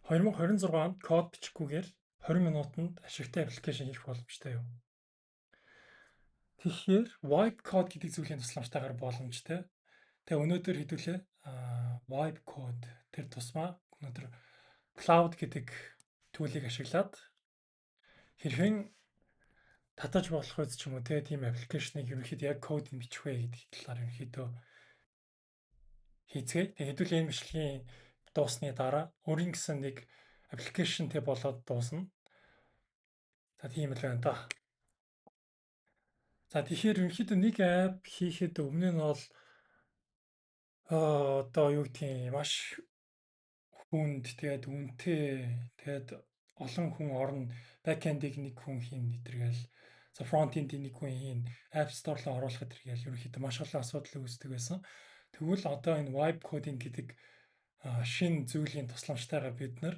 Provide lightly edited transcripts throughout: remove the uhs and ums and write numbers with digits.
2026 онд код бичихгүйгээр 20 минутанд ашигтай аппликейшн хийх боломжтой юу? Тэгэхээр Vibe Code гэдэг зүйлийн тусламжтайгаар боломжтой. Тэгээ өнөөдөр хэдүүлээ Vibe Code тэр тусмаа өнөөдөр Cloud гэдэг түүлийг ашиглаад хэрхэн татаж болох үз ч юм уу тийм аппликейшнийг ерөнхийдөө яг код нь бичих вэ гэдэг талаар ерөнхийдөө хийцгээе. Тэгээ хэдүүлээ энэ бичлэгийн дуусны дараа өөрийн гэсэн нэг аппликейшнтэй болоод дуусна. За тийм л байна да. За тэгэхээр ерөнхийдөө нэг апп хийхэд өмнө нь бол одоо юу гэдгийг маш хүнд тэгээд үнэтэй тэгээд олон хүн орно бэкэндийг нэг хүн хийн гэтэргээл за фронтендийг нэг хүн хийн app store руу оруулах гэтэргээл ерөнхийдөө маш олон асуудал үүсдэг байсан. Тэгвэл одоо энэ vibe coding гэдэг шинэ зүйлийн тусламжтайгаар бид нар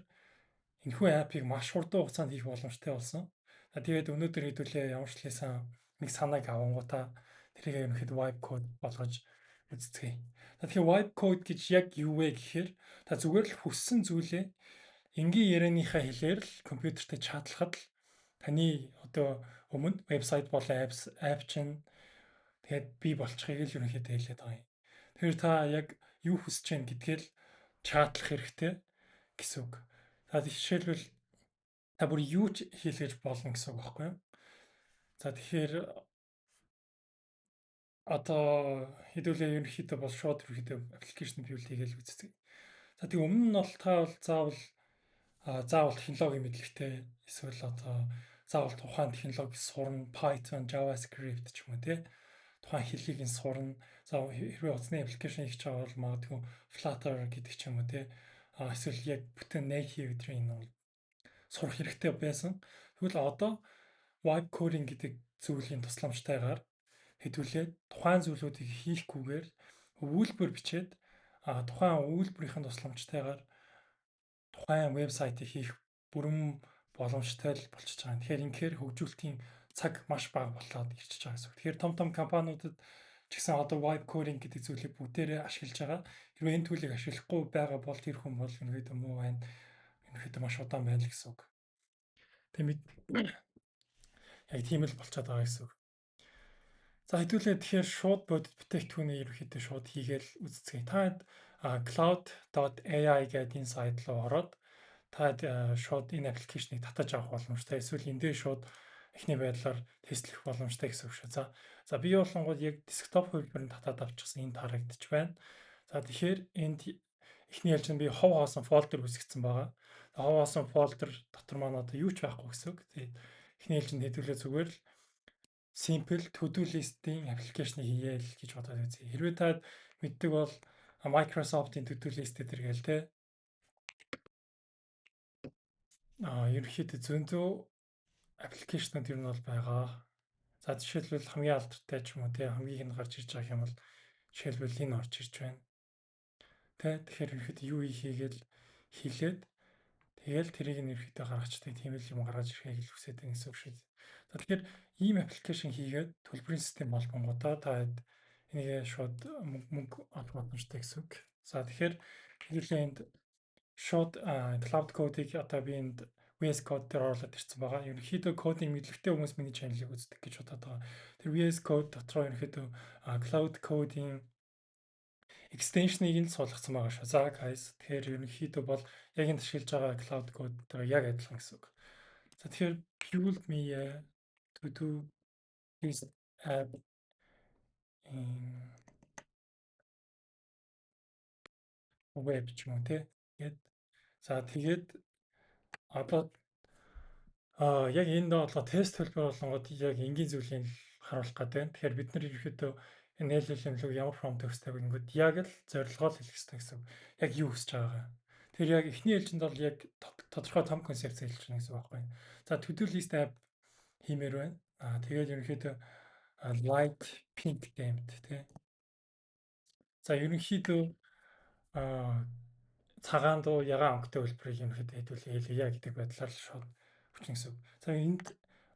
энэхүү аппыг маш хурдан хугацаанд хийх боломжтой болсон. За тэгээд өнөөдөр хэдүүлээ ямар ч хэлсэн нэг санааг авангуудаа тэрийг ерөнхийдөө vibe code болгож үздэцгээе. За тэгэхээр vibe code гэж яг юу вэ гэхээр та зүгээр л хүссэн зүйлээ энгийн ярианыхаа хэлээр л компьютертэй чатлахад л таны одоо өмнө вебсайт болон апп чинь тэгээд бий болчихыг л ерөнхийдөө хэлээд байгаа юм. Тэгэхээр та яг юу хүсэж байна гэдгээл чатлах хэрэгтэй гэсэн үг. За жишээлбэл та бүр юу ч хийлгэж болно гэсэн үг байхгүй юу? За тэгэхээр одоо хэдүүлээ ерөнхийдөө бол шууд ерөнхийдөө аппликейшн бивл хийгээл үздэг. За тэг өмнө нь бол та бол заавал технологийн мэдлэгтэй эсвэл одоо заавал тухайн технологи сурна, Python, JavaScript ч юм уу тий. Тухайн хэлийг нь сурна. За хэрвээ утасны аппликейшн хийж байгаа бол магадгүй Flutter гэдэг ч юм уу тий. Эсвэл яг бүтэн native гэдрийн нь бол сурах хэрэгтэй байсан. Тэгвэл одоо vibe coding гэдэг зүйлийн тусламжтайгаар хэдүүлээ тухайн зүйлүүдийг хийхгүйгээр үйлбэр бичээд тухайн үйлбэрийн тусламжтайгаар тухайн вебсайтыг хийх бүрэн боломжтой л болчихж байгаа. Тэгэхээр инхээр хөгжүүлэлтийн цаг маш бага болоод ирчихэж байгаа гэсэн үг. Тэгэхээр том компаниудад ч гэсэн одоо vibe coding гэдэг зүйлийг бүгдээрээ ашиглаж байгаа. Хэрвээ энэ төлөвийг ашиглахгүй байгаа бол тэр хүн бол ерөнхийдөө муу байна. Ерөнхийдөө маш удаан байна л гэсэн үг. Тэгээд яг тийм л болчиход байгаа гэсэн үг. За хэдүүлээ тэгэхээр шууд бодит бүтээгдэхүүнийг ерөнхийдөө шууд хийгээл үздэцгээе. Та cloud.ai гэдэг энэ сайт руу ороод та шууд энэ аппликейшнийг татаж авах боломжтой. Эсвэл эндээ шууд эхний байдлаар тестлэх боломжтой гэсэн үг шүү. За би болонгууд яг десктоп хөлбөрөнд татаад авчихсан энд харагдаж байна. За тэгэхээр энд эхний ялж би хов хоосон фолдер үүсгэсэн байгаа. Хов хоосон фолдер дотор маань одоо юу ч байхгүй гэсэн үг. Тэгээд эхний ялж хэдүүлээ зүгээр л simple to-do list-ийн аппликейшн хийе л гэж бодоод үзье. Хэрвээ та мэддэг бол Microsoft-ийн to-do list дээр гээл те. Ерөнхийдөө зөндөө аппликейшнуд ер нь бол байгаа. За жишээлбэл хамгийн алдартай ч юм уу те хамгийн их нь гарч ирж байгаа юм бол жишээлбэл энэ орж ирж байна. Тэгэхээр ерөнхийдөө юу хийгээл хийлээд тэгэл тэрийг нь ерөнхийдөө гаргачдаг тийм л юм гаргаж ирэхийг л хүсэж байгаа гэсэн үг шүү. За тэгэхээр ийм аппликейшн хийгээд төлбөрийн систем болгонгуудаа та энийг шууд мөнгө олох боломжтой гэсэн үг. За тэгэхээр хэдүүлээ энд шууд cloud code-ийг одоо би энд VS Code дээр оруулаад ирсэн байгаа. Ерөнхийдөө кодын мэдлэгтэй хүмүүс миний чаналыг үздэг гэж бодоод байгаа. Тэр VS Code дотроо ерөнхийдөө cloud code-ийн extension-ыг нь суулгацсан байгаа шүү. За guys тэгэхээр ерөнхийдөө бол яг энэ ашиглаж байгаа cloud code-тэй яг адилхан гэсэн үг. За тэгэхээр build me to do this app web ч юм уу те. За тэгээд одоо яг энд болго тест хэлбэр болонгод яг энгийн зүйлийг харуулах гэдэг байна. Тэгэхээр бид нар ерөөхдөө энэ хэлэлэмлэг ямар prompt өгстэй гингүүд яг л зорилгоо л хэлэх хэрэгтэй гэсэн. Яг юу хүсэж байгаагаа. Тэр яг эхний ээлжинд бол яг тодорхой том концепц хэлж байна гэсэн үг байхгүй. За to-do list app хиймээр байна. Тэгээд ерөнхийдөө light pink темд тий. За ерөнхийдөө цагаан дуу ягаан өнгөтэй хөлбөрийг ерөнхийдөө хэдүүлээ гэдэг байдлаар л шууд хүчин гэсэн. За энд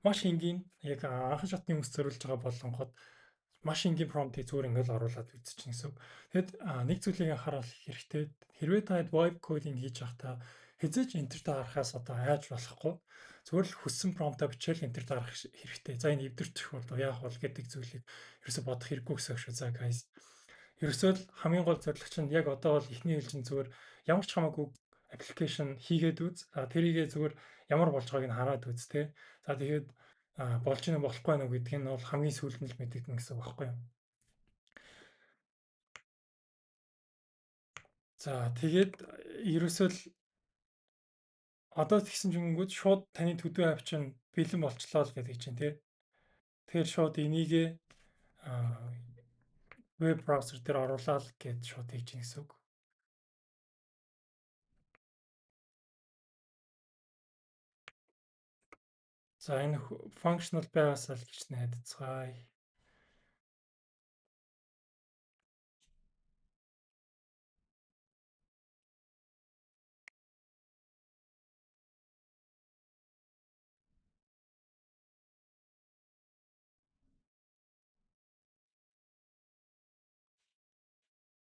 маш энгийн яг анхан шатны хүмүүс зориулж байгаа болонгод маш энгийн промптыг зүгээр ингээл оруулаад үзчихнэ гэсэн. Тэгэд нэг зүйлийг анхааруулах хэрэгтэй. Хэрвээ та vibe coding хийж байхдаа хязгаарч энтерт гаргахаас одоо айж болохгүй. Зүгээр л хүссэн промптаа бичээл энтерт гаргах хэрэгтэй. За энэ эвдэрчих бол яах бол гэдэг зүйлийг ерөөсө бодох хэрэггүй гэсэн үг шүү. За guys. Ерөөсөө л хамгийн гол зорилго чинь яг одоо бол эхний хэлжин зүгээр ямар ч хамаагүй аппликейшн хийгээд үз. Тэрийгээ зүгээр ямар болж байгааг нь хараад үз тэ. За тэгээд болж ийн болохгүй нэ гэдг нь бол хамгийн сүүлд нь л мэдэгдэнэ гэсэн үг байхгүй юу? За тэгээд ерөөсөө л одоо тэгсэн чингүүд шууд таны төдөө апп чинь бэлэн болчлоо л гэдэг чинь тий. Тэгэхээр шууд энийг веб браузер дээр оруулаад гэж шууд хийж гин гэсэн үг. За энэ functional байгаасаа л гэж найдацгаая.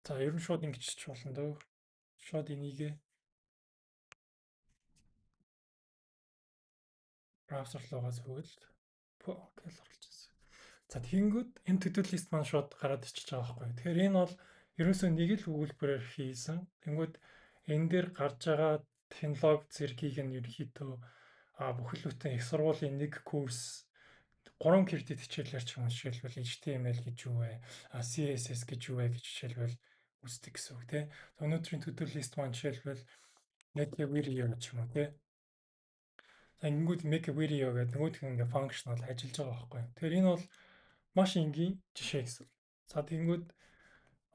За ер нь шууд ингэж ч болно дөө. Шууд энийг браузер руугаа зөвгөл гэл оруулж ирсэн. За тэгэнгүүт энэ to-do list маань шууд гараад ичиж байгаа байхгүй. Тэгэхээр энэ бол ерөөсөө нэг л өгүүлбэрээр хийсэн. Тэнгүүд энэ дээр гарч байгаа технологи зэргийг нь ерөнхийдөө бүхэл бүтэн их сургуулийн нэг курс 3 кредит хичээлээр ч юм уу жишээлбэл HTML гэж юу вэ? CSS гэж юу вэ гэж жишээлбэл үздэг гэсэн үг тийм. Өнөөдрийн to-do list маань жишээлбэл make a video ч юм уу тийм. Ингэнгүүт make a video гэдэг нөгөөх нь ингээ functional ажиллаж байгаа байхгүй. Тэгэхээр энэ бол маш энгийн жишээ гэсэн. За тэгэнгүүт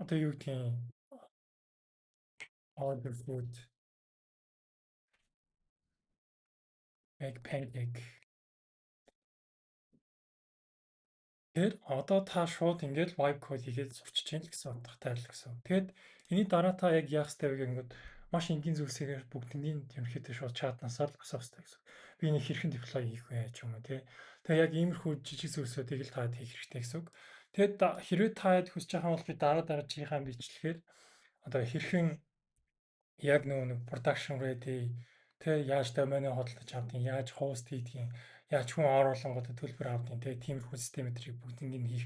одоо юу гэдгийг order food make pancake. Тэгэхээр одоо та шууд ингээд vibe code хийгээд сурчиж чинь л гэсэн утгатай л гэсэн. Тэгэд энэний дараа та яг яах ёстой вэ гэнгүүт маш энгийн зүйлсээр бүгднийг ерөнхийдөө шууд чатнасаа л асуух ёстой гэсэн. Би энийг хэрхэн deploy хийх вэ ч юм уу тий. Тэгээ яг иймэрхүү жижиг зүйлсүүдийг л таад хийх хэрэгтэй гэсэн үг. Тэгэд хэрвээ та хүсэж байгаа бол би дараагийн бичлэгээр одоо хэрхэн яг нэг production ready тэ яаж доменыг хөдөлж авдгийг, яаж хост хийдгийг, яаж хүн оруулангуудад төлбөр авдгийг тэ тиймэрхүү системэдрийг бүгднийг нь хийх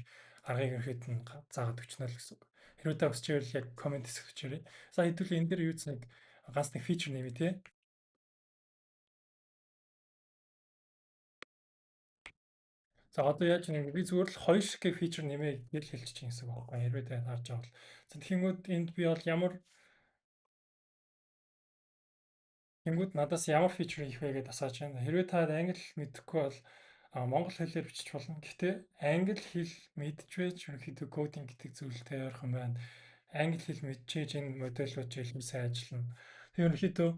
аргыг ерөөд нь заагаад өчнө л гэсэн үг. Хэрвээ та хүсэж байвал яг комент хэсэгчээрээ. За хэдүүл энэ дээр юу ч нэг ганц нэг фичер нэмээ тэ. За одоо яаж нэг би зүгээр л хоёр шиг фичер нэмээ гэж хэлчих чинь гэсэн үг байхгүй. Хэрвээ та харж байгаа бол. За тэгэнгүүт энд би бол ямар Тэнгүүд надаас ямар фичер хийх вэ гэдээ асууж байна. Хэрвээ та англи хэл мэдэхгүй бол монгол хэлээр бичиж болно. Гэхдээ англи хэл мэдчихвэж ерөнхийдөө кодинг гэдэг зүйлтэй ойрхон байна. Англи хэл мэдчихэж энэ модельууд илүү сайн ажиллана. Тэгээ ерөнхийдөө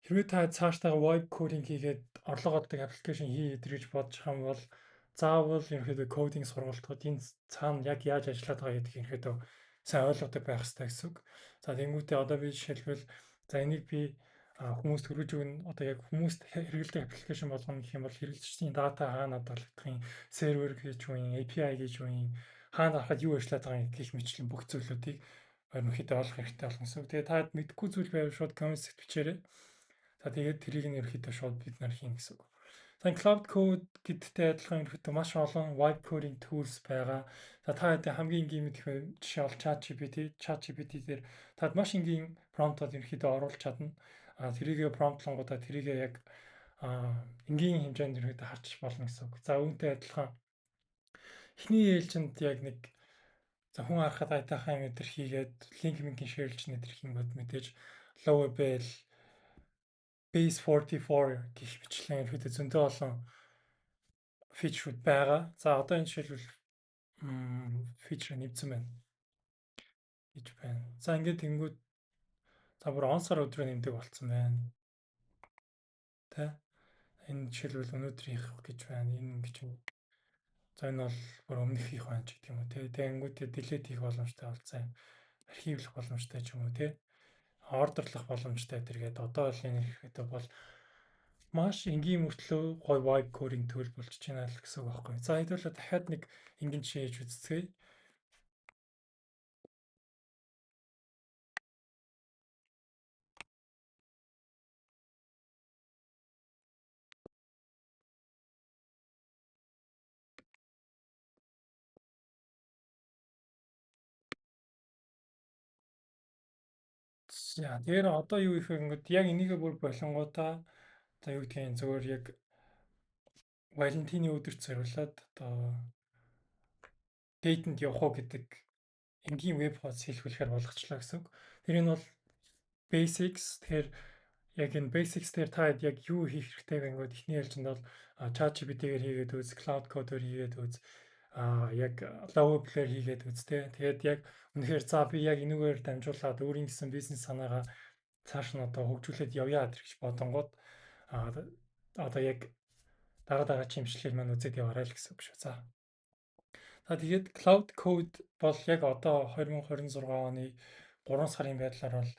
хэрвээ та цаашдаа веб кодинг хийгээд орлого олдог аппликейшн хий гэж бодож байгаа юм бол заавал ерөнхийдөө кодинг сургалтууд энэ цаана яг яаж ажиллаад байгаа гэдгийг ерөнхийдөө сайн ойлгодог байх хэрэгтэй гэсэн үг. За тэнгуүтээ одоо би жишээлбэл за энийг би хүмүүст хүргэж өгнө. Одоо яг хүмүүст хэрэглэдэг аппликейшн болгоно гэх юм бол хэрэглэгчдийн дата хаана хадгалагдахын, сервер гэж юу юм, API гэж юу юм, хаана харахад юу ажиллаад байгаа гэх мэтлэн бүх зүйлүүдийг ерөнхийдөө олох хэрэгтэй болно гэсэн үг. Тэгээ та мэдгүй зүйл байвал шууд comments бичээрэй. За тэгээд тэрийг нь ерөнхийдөө шууд бид нар хийн гэсэн үг. За cloud code гэдэгтэй адилхан ерөнхийдөө маш олон vibe coding tools байгаа. За та хэд хамгийн энгийн мэдэх жишээ бол ChatGPT дээр тад маш энгийн промптууд ерөнхийдөө оруулж чадна. Тэрийгэ промптлонгуудаа тэрийгэ яг энгийн хэмжээнд ерөнхийдөө харчих болно гэсэн үг. За үүнтэй адилхан эхний ээлжинд яг нэг за хүн харахад айтайхан юм өдр хийгээд линк минкийн шеэрлж нэдэр хийнгүүд мэдээж low level base 44 гэх мэтлэн ерөөдөө зөндөө олон фичрүүд байгаа. За одоо энэ жишээлбэл фичр нэвсэн байна гэж байна. За ингээд тэнгүүд за бүр онсоор өдрөө нэмдэг болцсон байна. Тэ энэ жишээлбэл өнөөдөр хийх гэж байна. Энэ гэж юм. За энэ бол бүр өмнөх хийх байна ч гэх юм уу те. Тэнгүүтээ delete хийх боломжтой болцсон. Архивлах боломжтой ч юм уу те. Ордерлох боломжтой тэргээд одоо л энэ хэрэгтэй бол маш энгийн мөртлөө гой vibe coding tool болж байна л гэсэн үг байхгүй. За хэдүүлээ дахиад нэг энгийн жишээ хийж үзье. За тэгэхээр одоо юу их вэ ингээд яг энийгээ бүр болонгуудаа одоо юу гэдгийг зөвөр яг Валентины өдөрт зориулаад одоо дейтэнд явах уу гэдэг энгийн веб хуудас хэлхүүлэхээр болгочлаа гэсэн үг. Тэр энэ бол basics. Тэгэхээр яг энэ basics дээр та яг юу хийх хэрэгтэй вэ гэвэл эхний ялжинд бол ChatGPT-гээр хийгээд үз, Cloud Code-оор хийгээд үз, яг low level хийгээд үз тэ. Тэгээд яг үнэхээр за би яг энүүгээр дамжуулаад өөрийн гэсэн бизнес санаагаа цааш нь одоо хөгжүүлээд явъя гэж бодонгууд одоо яг дараа чимшлэл маань үзээд яваарай л гэсэн үг шүү. За. За тэгээд Cloud Code бол яг одоо 2026 оны 3 сарын байдлаар бол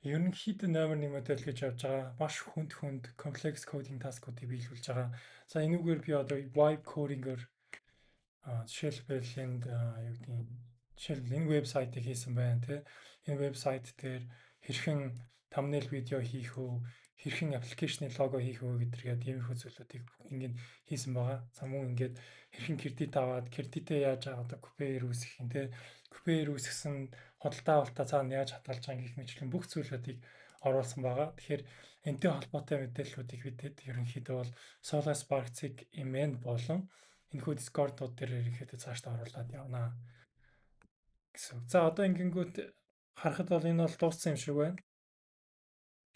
ерөнхийдөө номер 1 модель гэж явж байгаа. Маш хүнд complex coding task-уудыг биелүүлж байгаа. За энүүгээр би одоо vibe coding-оор жишээлбэл энд юу гэдгийг жишээлбэл энэ вебсайтыг хийсэн байна тий. Энэ вебсайт дээр хэрхэн thumbnail видео хийх үү, хэрхэн аппликейшны лого хийх үү гэдэргээд иймэрхүү зүйлүүдийг ингээд хийсэн байгаа. За мөн ингээд хэрхэн кредит аваад кредитээ яаж одоо купеэр үүсгэх юм те. Купеэр үүсгэсэн худалдаа авалтаа цаана яаж хадгалж байгаа гэх мэтлэн бүх зүйлүүдийг оруулсан байгаа. Тэгэхээр энэтэй холбоотой мэдээллүүдийг бидэд ерөнхийдөө бол Solar Spark-ыг эмэн болон энэхүү Discord-ууд дээр ерөнхийдөө цаашдаа оруулаад явна гэсэн. За одоо ингэнгүүт харахад бол энэ бол дууссан юм шиг байна.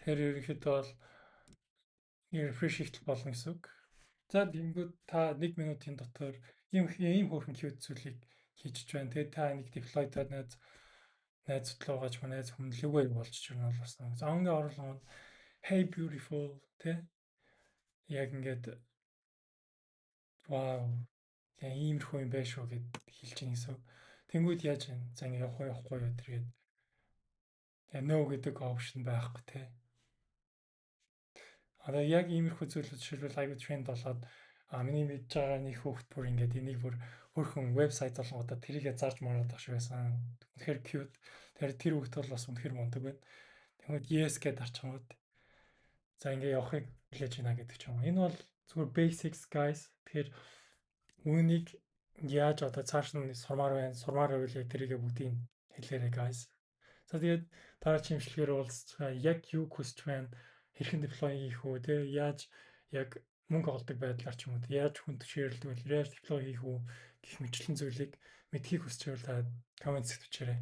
Тэгэхээр ерөнхийдөө бол refresh хийх болно гэсэн үг. За тэгэнгүүт та 1 минутын дотор ийм хөөрхөн cute зүйлийг хийчих байна. Тэгээд та энийг deploy-дод найз судлаагач манайз хүмүүлээгөө болчих юм бол бас нэг зонгийн оруулганд hey beautiful тэ яг ингээд вау яа иймэрхүү юм байх шүү гэд хэлж ийн гэсэн. Тэнгүүд яаж юм? За ингээд явахгүй юу тэргээд no гэдэг опшн байхгүй тэ. Одоо яг иймэрхүү зүйлүүд жишээлбэл аюу тренд болоод миний мэдж байгаа нэг хүүхд бүр ингээд энийг бүр хөрхөн вебсайт болгонгодоо тэрийгэ зарж мараад ах шиг байсан. Үнэхээр cute. Тэр хүүхд бол бас үнэхээр мундаг байна. Тэгмэд yes гэдээ арчмууд. За ингээ явахыг хүлээж байна гэдэг ч юм. Энэ бол зүгээр basics guys. Тэгэхээр үүнийг яаж одоо цааш нь сурмаар байвал яг тэрийгэ бүгдийг хэлээрэй guys. За тэгээд дараагийн имчилгээр уулзцгаа яг юу хүсэж байна? Хэрхэн deploy хийх үү те? Яаж яг мөнгө олдог байдлаар ч юм уу яаж хүнд шеэрлдэг вэ? Яаж deploy хийх үү гэх мэтлэн зүйлийг мэдхийг хүсэж байвал та коммент бичээрэй.